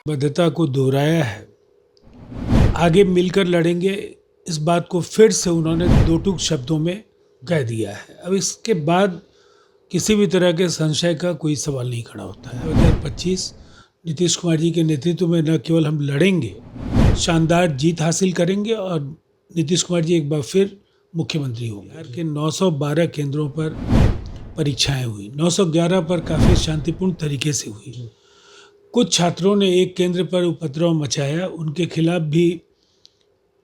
बद्धता को दोहराया है। आगे मिलकर लड़ेंगे, इस बात को फिर से उन्होंने दो टूक शब्दों में कह दिया है। अब इसके बाद किसी भी तरह के संशय का कोई सवाल नहीं खड़ा होता है। 2025 नीतीश कुमार जी के नेतृत्व में न केवल हम लड़ेंगे, शानदार जीत हासिल करेंगे और नीतीश कुमार जी एक बार फिर मुख्यमंत्री होंगे। बिहार के 912 केंद्रों पर परीक्षाएं हुई, 911 पर काफ़ी शांतिपूर्ण तरीके से हुई। कुछ छात्रों ने एक केंद्र पर उपद्रव मचाया, उनके खिलाफ भी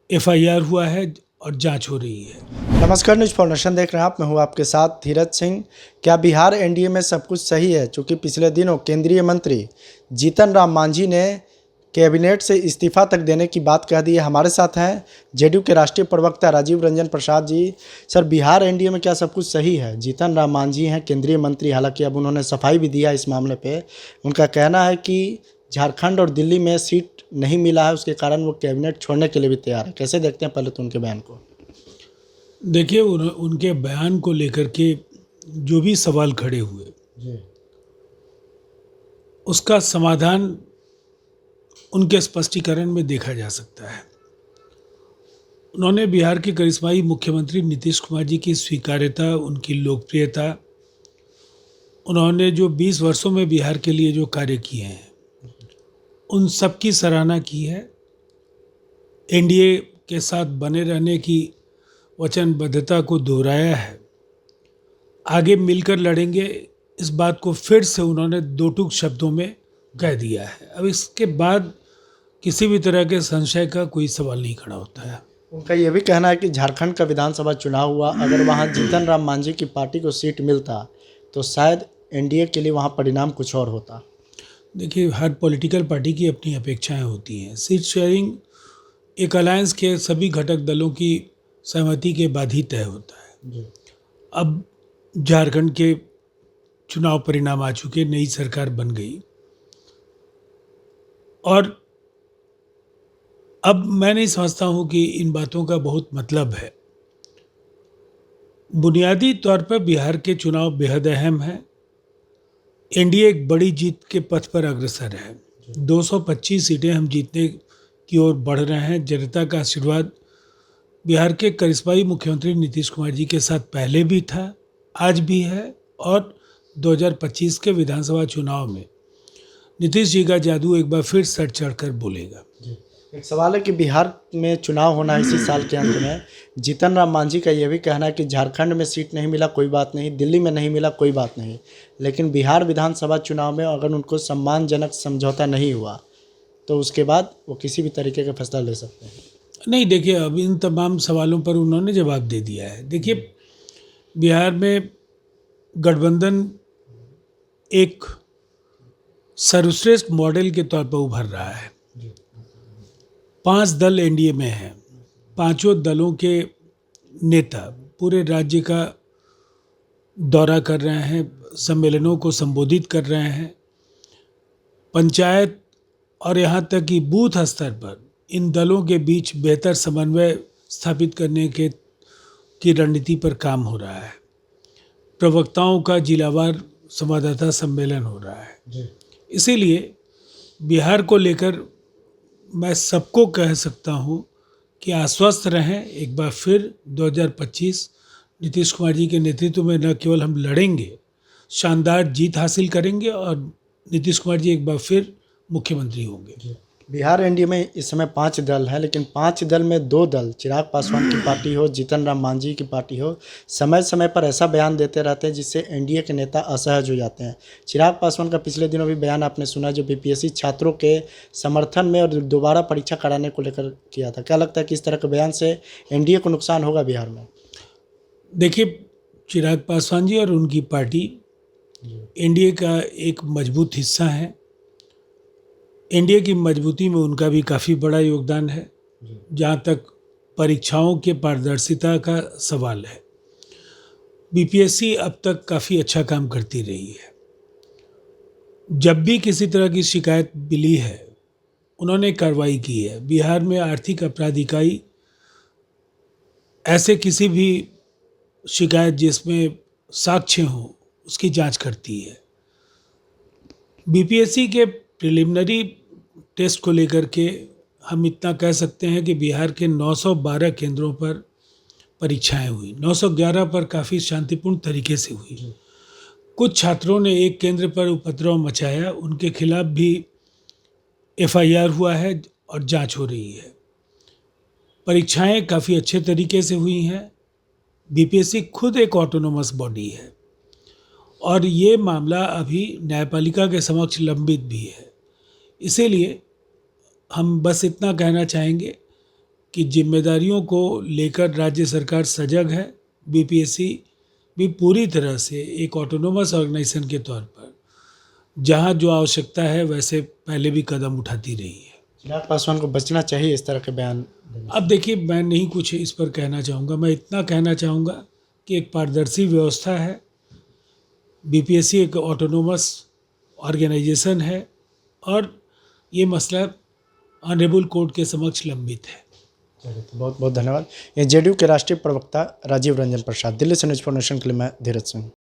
एफआईआर हुआ है और जांच हो रही है। नमस्कार, न्यूज़ फाउंडेशन देख रहे हैं आप। मैं हूं आपके साथ धीरज सिंह। क्या बिहार एनडीए में सब कुछ सही है? चूँकि पिछले दिनों केंद्रीय मंत्री जीतन राम मांझी ने कैबिनेट से इस्तीफा तक देने की बात कह दी है। हमारे साथ हैं जेडीयू के राष्ट्रीय प्रवक्ता राजीव रंजन प्रसाद जी। सर, बिहार एनडीए में क्या सब कुछ सही है? जीतन राम मांझी हैं केंद्रीय मंत्री, हालांकि अब उन्होंने सफाई भी दिया इस मामले पे। उनका कहना है कि झारखंड और दिल्ली में सीट नहीं मिला है, उसके कारण वो कैबिनेट छोड़ने के लिए भी तैयार है। कैसे देखते हैं पहले तो उनके बयान को? देखिए, उनके बयान को लेकर के जो भी सवाल खड़े हुए उसका समाधान उनके स्पष्टीकरण में देखा जा सकता है। उन्होंने बिहार के करिश्माई मुख्यमंत्री नीतीश कुमार जी की स्वीकार्यता, उनकी लोकप्रियता, उन्होंने जो 20 वर्षों में बिहार के लिए जो कार्य किए हैं उन सब की सराहना की है। एनडीए के साथ बने रहने की वचनबद्धता को दोहराया है। आगे मिलकर लड़ेंगे, इस बात को फिर से उन्होंने दो टूक शब्दों में कह दिया है। अब इसके बाद किसी भी तरह के संशय का कोई सवाल नहीं खड़ा होता है। उनका ये भी कहना है कि झारखंड का विधानसभा चुनाव हुआ, अगर वहाँ जीतन राम मांझी की पार्टी को सीट मिलता तो शायद एनडीए के लिए वहाँ परिणाम कुछ और होता। देखिए, हर पॉलिटिकल पार्टी की अपनी अपेक्षाएं होती हैं। सीट शेयरिंग एक अलायंस के सभी घटक दलों की सहमति के बाद ही तय होता है। अब झारखंड के चुनाव परिणाम आ चुके, नई सरकार बन गई और अब मैं नहीं समझता हूं कि इन बातों का बहुत मतलब है। बुनियादी तौर पर बिहार के चुनाव बेहद अहम हैं। एनडीए एक बड़ी जीत के पथ पर अग्रसर है। 225 सीटें हम जीतने की ओर बढ़ रहे हैं। जनता का आशीर्वाद बिहार के करिश्माई मुख्यमंत्री नीतीश कुमार जी के साथ पहले भी था, आज भी है और 2025 के विधानसभा चुनाव में नीतीश जी का जादू एक बार फिर सर चढ़कर बोलेगा। एक सवाल है कि बिहार में चुनाव होना है इसी साल के अंत में। जीतन राम मांझी का यह भी कहना है कि झारखंड में सीट नहीं मिला कोई बात नहीं, दिल्ली में नहीं मिला कोई बात नहीं, लेकिन बिहार विधानसभा चुनाव में अगर उनको सम्मानजनक समझौता नहीं हुआ तो उसके बाद वो किसी भी तरीके का फैसला ले सकते हैं। नहीं, देखिए, अब इन तमाम सवालों पर उन्होंने जवाब दे दिया है। देखिए, बिहार में गठबंधन एक सर्वश्रेष्ठ मॉडल के तौर पर उभर रहा है। 5 दल एनडीए में हैं। पांचों दलों के नेता पूरे राज्य का दौरा कर रहे हैं, सम्मेलनों को संबोधित कर रहे हैं। पंचायत और यहाँ तक कि बूथ स्तर पर इन दलों के बीच बेहतर समन्वय स्थापित करने की रणनीति पर काम हो रहा है। प्रवक्ताओं का जिलावार संवाददाता सम्मेलन हो रहा है। इसीलिए बिहार को लेकर मैं सबको कह सकता हूं कि आश्वस्त रहें। एक बार फिर 2025 नीतीश कुमार जी के नेतृत्व में न केवल हम लड़ेंगे, शानदार जीत हासिल करेंगे और नीतीश कुमार जी एक बार फिर मुख्यमंत्री होंगे। बिहार एनडीए में इस समय 5 दल हैं, लेकिन 5 दल में 2 दल चिराग पासवान की पार्टी हो, जीतन राम मांझी की पार्टी हो, समय समय पर ऐसा बयान देते रहते हैं जिससे एनडीए के नेता असहज हो जाते हैं। चिराग पासवान का पिछले दिनों भी बयान आपने सुना, जो बीपीएससी छात्रों के समर्थन में और दोबारा परीक्षा कराने को लेकर किया था। क्या लगता है कि इस तरह के बयान से एनडीए को नुकसान होगा बिहार में? देखिए, चिराग पासवान जी और उनकी पार्टी एनडीए का एक मजबूत हिस्सा है। एनडीए की मजबूती में उनका भी काफ़ी बड़ा योगदान है। जहाँ तक परीक्षाओं के पारदर्शिता का सवाल है, बीपीएससी अब तक काफ़ी अच्छा काम करती रही है। जब भी किसी तरह की शिकायत मिली है, उन्होंने कार्रवाई की है। बिहार में आर्थिक अपराध इकाई ऐसे किसी भी शिकायत जिसमें साक्ष्य हो उसकी जांच करती है। बीपीएससी के प्रिलिमिनरी टेस्ट को लेकर के हम इतना कह सकते हैं कि बिहार के 912 केंद्रों पर परीक्षाएं हुई। 911 पर काफ़ी शांतिपूर्ण तरीके से हुई। कुछ छात्रों ने एक केंद्र पर उपद्रव मचाया, उनके खिलाफ भी FIR हुआ है और जांच हो रही है। परीक्षाएं काफ़ी अच्छे तरीके से हुई हैं। BPSC खुद एक ऑटोनोमस बॉडी है और ये मामला अभी न्यायपालिका के समक्ष लंबित भी है। इसीलिए हम बस इतना कहना चाहेंगे कि जिम्मेदारियों को लेकर राज्य सरकार सजग है। BPSC भी पूरी तरह से एक ऑटोनोमस ऑर्गेनाइजेशन के तौर पर जहां जो आवश्यकता है वैसे पहले भी कदम उठाती रही है। चिराग पासवान को बचना चाहिए इस तरह के बयान देने से। अब देखिए, मैं नहीं कुछ इस पर कहना चाहूँगा। मैं इतना कहना चाहूँगा कि एक पारदर्शी व्यवस्था है। BPSC एक ऑटोनोमस ऑर्गेनाइजेशन है और ये मसला ऑनरेबल कोर्ट के समक्ष लंबित है। चलिए, तो बहुत बहुत धन्यवाद। ये JDU के राष्ट्रीय प्रवक्ता राजीव रंजन प्रसाद। दिल्ली से न्यूज़ फॉर नेशन के लिए मैं धीरज सिंह।